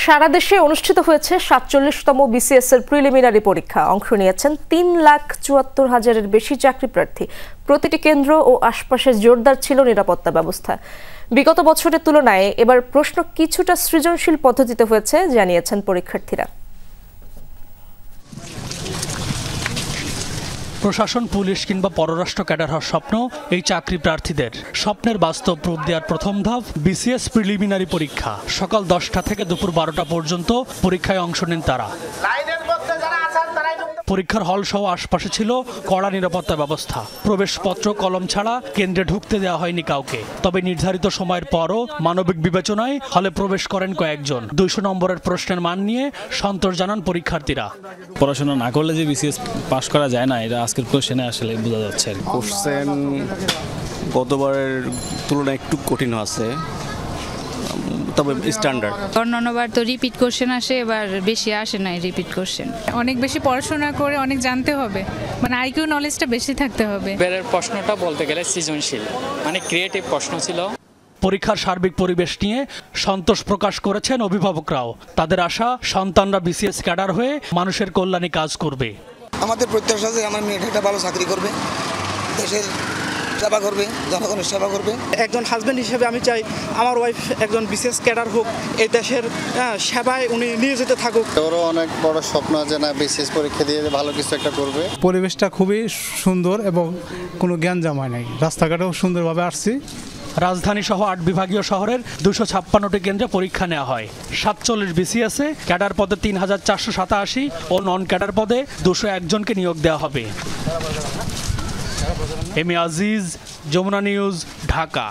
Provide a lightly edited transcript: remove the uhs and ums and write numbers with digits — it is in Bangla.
সারা দেশে অনুষ্ঠিত হয়েছে ৪৭তম বিসিএস এর প্রিলিমিনারি পরীক্ষা। অংশ নিয়েছেন ৩,৭৪,০০০-এর বেশি চাকরি প্রার্থী। প্রতিটি কেন্দ্র ও আশপাশে জোরদার ছিল নিরাপত্তা ব্যবস্থা। বিগত বছরের তুলনায় এবার প্রশ্ন কিছুটা সৃজনশীল পদ্ধতিতে হয়েছে জানিয়েছেন পরীক্ষার্থীরা। প্রশাসন, পুলিশ কিংবা পররাষ্ট্র ক্যাডার হওয়ার স্বপ্ন এই চাকরি প্রার্থীদের। স্বপ্নের বাস্তব রূপ দেওয়ার প্রথম ধাপ বিসিএস প্রিলিমিনারি পরীক্ষা। সকাল 10টা থেকে দুপুর 12টা পর্যন্ত পরীক্ষায় অংশ নেন তারা। পরীক্ষার হল সহ আশপাশে ছিল কড়া নিরাপত্তা ব্যবস্থা। প্রবেশপত্র কলম ছাড়া কেন্দ্রে ঢুকতে দেওয়া হয়নি কাউকে। তবে নির্ধারিত সময়ের পরও মানবিক বিবেচনায় হলে প্রবেশ করেন কয়েকজন। 200 নম্বরের প্রশ্নের মান নিয়ে সন্তোষ জানান পরীক্ষার্থীরা। পড়াশোনা না করলে যে বিসিএস পাস করা যায় না, এটা আজকের কোশ্চেনে আসলে বোঝা যাচ্ছে। কোশ্চেন গতবারের তুলনায় একটু কঠিন আছে, তবে স্ট্যান্ডার্ড। অন্যান্যবার তো রিপিট কোশ্চেন আসে, এবার বেশি আসে না রিপিট কোশ্চেন। অনেক বেশি পড়াশোনা করে অনেক জানতে হবে, মানে আইকিউ নলেজটা বেশি থাকতে হবে। এবারের প্রশ্নটা বলতে গেলে সৃজনশীল, মানে ক্রিয়েটিভ প্রশ্ন ছিল। পরীক্ষার সার্বিক পরিবেশ নিয়ে সন্তোষ প্রকাশ করেছেন অভিভাবকরাও। তাদের আশা, সন্তানরা বিসিএস ক্যাডার হয়ে মানুষের কল্যাণে কাজ করবে। আমাদের প্রত্যাশা যে আমার মেয়েটা একটা ভালো চাকরি করবে, দেশের সেবা করবে, জনগণের সেবা করবে। একজন হাজব্যান্ড হিসেবে আমি চাই আমার ওয়াইফ একজন বিসিএস ক্যাডার হোক, এই দেশের সেবায় উনি নিয়োজিত থাকুক। ওরও অনেক বড় স্বপ্ন যে না বিসিএস পরীক্ষা দিয়ে ভালো কিছু একটা করবে। পরিবেশটা খুবই সুন্দর এবং কোনো জ্ঞানজাম হয় নাই। রাস্তাঘাটেও সুন্দরভাবে আসছি। রাজধানী সহ 8 বিভাগীয় শহরের 256টি কেন্দ্রে পরীক্ষা নেওয়া হয়। 47 বিসিএসে ক্যাডার পদে 3,487 ও নন ক্যাডার পদে 201 জনকে নিয়োগ দেওয়া হবে। M A Aziz, Jamuna news, Dhaka.